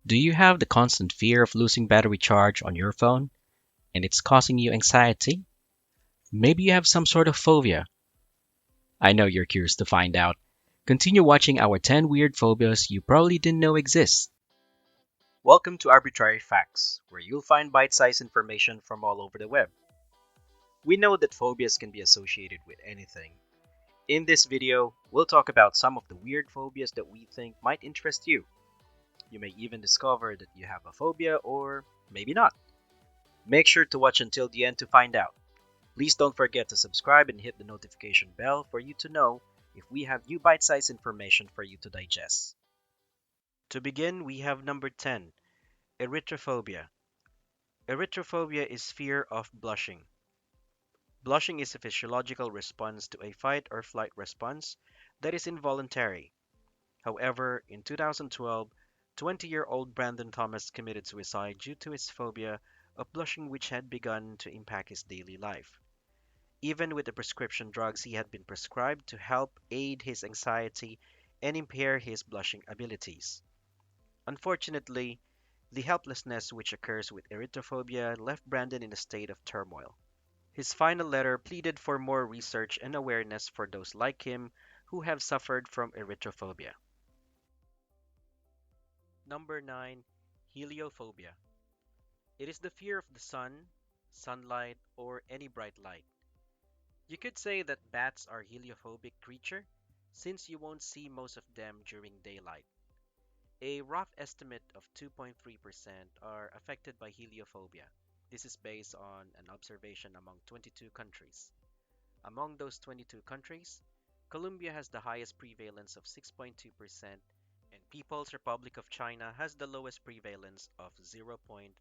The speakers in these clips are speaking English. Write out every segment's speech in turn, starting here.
Do you have the constant fear of losing battery charge on your phone and it's causing you anxiety? Maybe you have some sort of phobia. I know you're curious to find out. Continue watching our 10 weird phobias you probably didn't know exist. Welcome to Arbitrary Facts, where you'll find bite sized information from all over the web. We know that phobias can be associated with anything. In this video, we'll talk about some of the weird phobias that we think might interest you. You may even discover that you have a phobia or maybe not. Make sure to watch until the end to find out. Please don't forget to subscribe and hit the notification bell for you to know if we have new bite-sized information for you to digest. To begin, we have number 10, erythrophobia. Erythrophobia is fear of blushing. Blushing is a physiological response to a fight or flight response that is involuntary. However, in 2012, 20-year-old Brandon Thomas committed suicide due to his phobia of blushing, which had begun to impact his daily life. Even with the prescription drugs he had been prescribed to help aid his anxiety and impair his blushing abilities. Unfortunately, the helplessness which occurs with erythrophobia left Brandon in a state of turmoil. His final letter pleaded for more research and awareness for those like him who have suffered from erythrophobia. Number 9. Heliophobia. It is the fear of the sun, sunlight, or any bright light. You could say that bats are heliophobic creature since you won't see most of them during daylight. A rough estimate of 2.3% are affected by heliophobia. This is based on an observation among 22 countries. Among those 22 countries, Colombia has the highest prevalence of 6.2% and People's Republic of China has the lowest prevalence of 0.4%.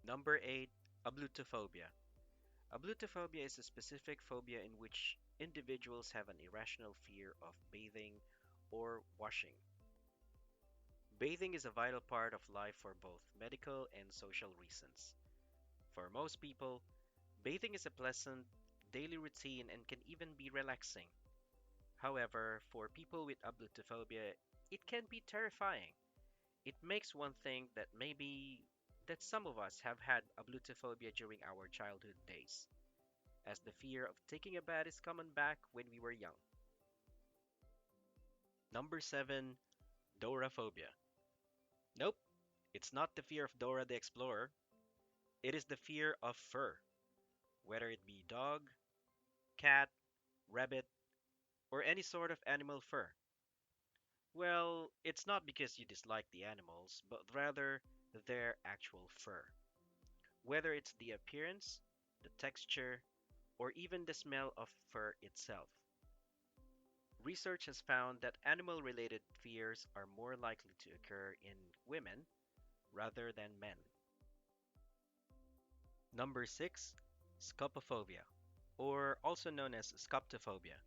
Number 8. Ablutophobia. Ablutophobia is a specific phobia in which individuals have an irrational fear of bathing or washing. Bathing is a vital part of life for both medical and social reasons. For most people, bathing is a pleasant daily routine and can even be relaxing. However, for people with ablutophobia, it can be terrifying. It makes one think that maybe that some of us have had ablutophobia during our childhood days, as the fear of taking a bath is coming back when we were young. Number 7. Doraphobia. Nope, it's not the fear of Dora the Explorer. It is the fear of fur, whether it be dog, cat, rabbit, or any sort of animal fur. Well, it's not because you dislike the animals, but rather their actual fur. Whether it's the appearance, the texture, or even the smell of fur itself. Research has found that animal-related fears are more likely to occur in women rather than men. Number 6. Scopophobia, or also known as scoptophobia.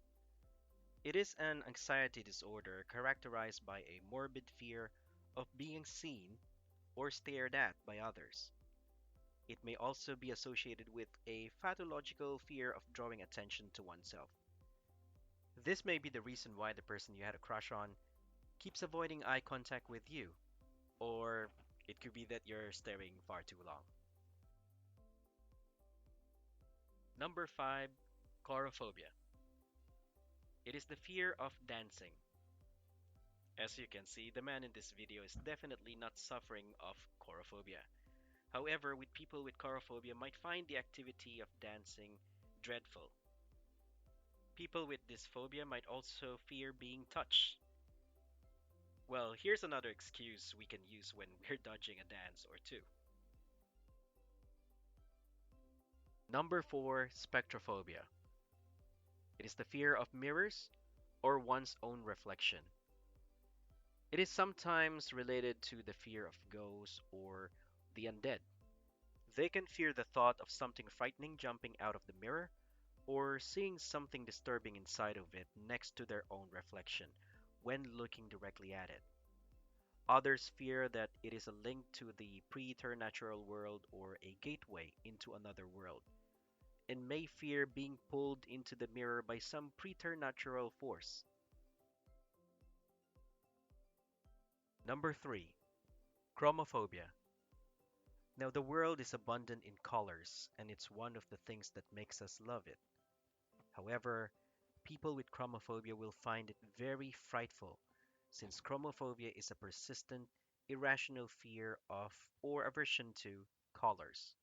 It is an anxiety disorder characterized by a morbid fear of being seen or stared at by others. It may also be associated with a pathological fear of drawing attention to oneself. This may be the reason why the person you had a crush on keeps avoiding eye contact with you, or it could be that you're staring far too long. Number 5. Chorophobia. It is the fear of dancing. As you can see, the man in this video is definitely not suffering of chorophobia. However, with people with chorophobia might find the activity of dancing dreadful. People with this phobia might also fear being touched. Well, here's another excuse we can use when we're dodging a dance or two. Number 4. Spectrophobia. It is the fear of mirrors or one's own reflection. It is sometimes related to the fear of ghosts or the undead. They can fear the thought of something frightening jumping out of the mirror or seeing something disturbing inside of it next to their own reflection when looking directly at it. Others fear that it is a link to the preternatural world or a gateway into another world, and may fear being pulled into the mirror by some preternatural force. Number 3, chromophobia. Now, the world is abundant in colors, and it's one of the things that makes us love it. However, people with chromophobia will find it very frightful, since chromophobia is a persistent, irrational fear of or aversion to colors.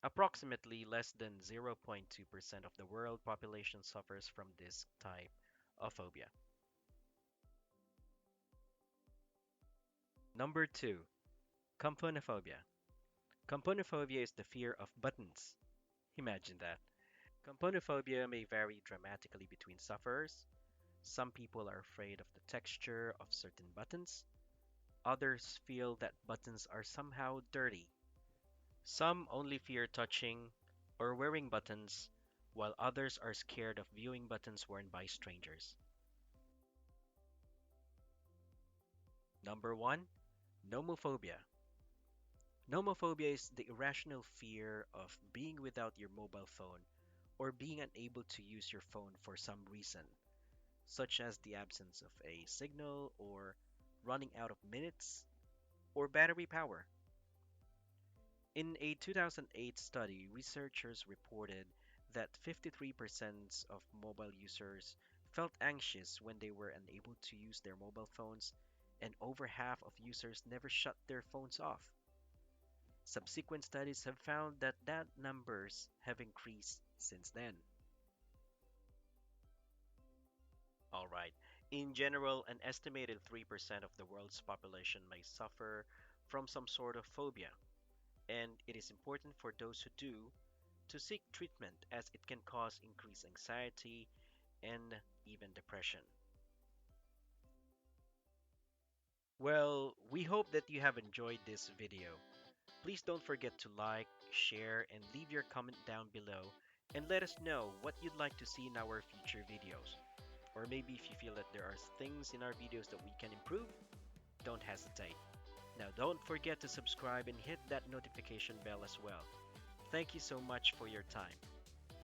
Approximately less than 0.2% of the world population suffers from this type of phobia. Number 2, componophobia. Componophobia is the fear of buttons. Imagine that. Componophobia may vary dramatically between sufferers. Some people are afraid of the texture of certain buttons. Others feel that buttons are somehow dirty. Some only fear touching or wearing buttons, while others are scared of viewing buttons worn by strangers. Number 1, nomophobia. Nomophobia is the irrational fear of being without your mobile phone or being unable to use your phone for some reason, such as the absence of a signal or running out of minutes or battery power. In a 2008 study, researchers reported that 53% of mobile users felt anxious when they were unable to use their mobile phones, and over half of users never shut their phones off. Subsequent studies have found that numbers have increased since then. Alright, in general, an estimated 3% of the world's population may suffer from some sort of phobia, and it is important for those who do to seek treatment as it can cause increased anxiety and even depression. Well, we hope that you have enjoyed this video. Please don't forget to like, share, and leave your comment down below and let us know what you'd like to see in our future videos. Or maybe if you feel that there are things in our videos that we can improve, don't hesitate. Now don't forget to subscribe and hit that notification bell as well. Thank you so much for your time.